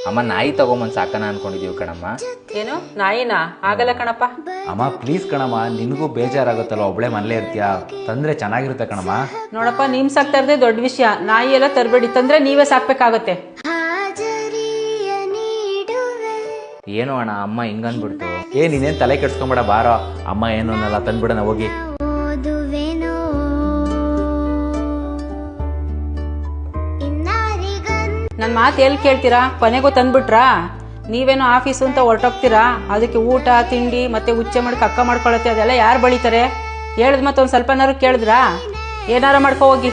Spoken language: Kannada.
ಅಮ್ಮ ನಾಯಿ ತಗೊಂಬಂದು ಸಾಕನ ಅನ್ಕೊಂಡಿದೀವಿ ಕಣಮ್ಮ. ಏನು ನಾಯಿನಾ? ಆಗಲ್ಲ ಕಣಪ್ಪ. ಅಮ್ಮ ಪ್ಲೀಸ್ ಕಣಮ್ಮ, ನಿನಗೂ ಬೇಜಾರಾಗುತ್ತಲ್ಲ, ಒಬ್ಳೆ ಮನೇಲೇ ಇರ್ತೀಯ, ತಂದ್ರೆ ಚೆನ್ನಾಗಿರುತ್ತೆ ಕಣಮ್ಮ. ನೋಡಪ್ಪ, ನಿಮ್ ಸಾಕ್ತಾ ಇರೋದೇ ದೊಡ್ಡ ವಿಷಯ, ನಾಯಿ ಎಲ್ಲ ತರಬೇಡಿ, ತಂದ್ರೆ ನೀವೇ ಸಾಕ್ಬೇಕಾಗತ್ತೆ. ಏನು ಅಣ್ಣ ಅಮ್ಮ ಹಿಂಗಂದ್ಬಿಡ್ತು. ನೀನೇನ್ ತಲೆ ಕೆಡ್ಸ್ಕೊಂಬೇಡ, ಬಾರೋ, ಅಮ್ಮ ಏನು ಅನ್ನಲ್ಲ, ತಂದ್ಬಿಡೋಣ ಹೋಗಿ. ನನ್ನ ಮಾತು ಎಲ್ಲಿ ಕೇಳ್ತೀರಾ? ಕೊನೆಗೂ ತಂದ್ಬಿಟ್ರಾ? ನೀವೇನೋ ಆಫೀಸು ಅಂತ ಹೊರಟೋಗ್ತೀರಾ, ಅದಕ್ಕೆ ಊಟ ತಿಂಡಿ ಮತ್ತೆ ಉಚ್ಚೆ ಮಾಡಿ ಕಕ್ಕ ಮಾಡ್ಕೊಳತ್ತೆ, ಅದೆಲ್ಲ ಯಾರು ಬಳಿತಾರೆ? ಹೇಳಿದ್ ಮತ್ತೆ ಒಂದು ಸ್ವಲ್ಪನಾರು ಕೇಳಿದ್ರಾ? ಏನಾರು ಮಾಡ್ಕೊ ಹೋಗಿ.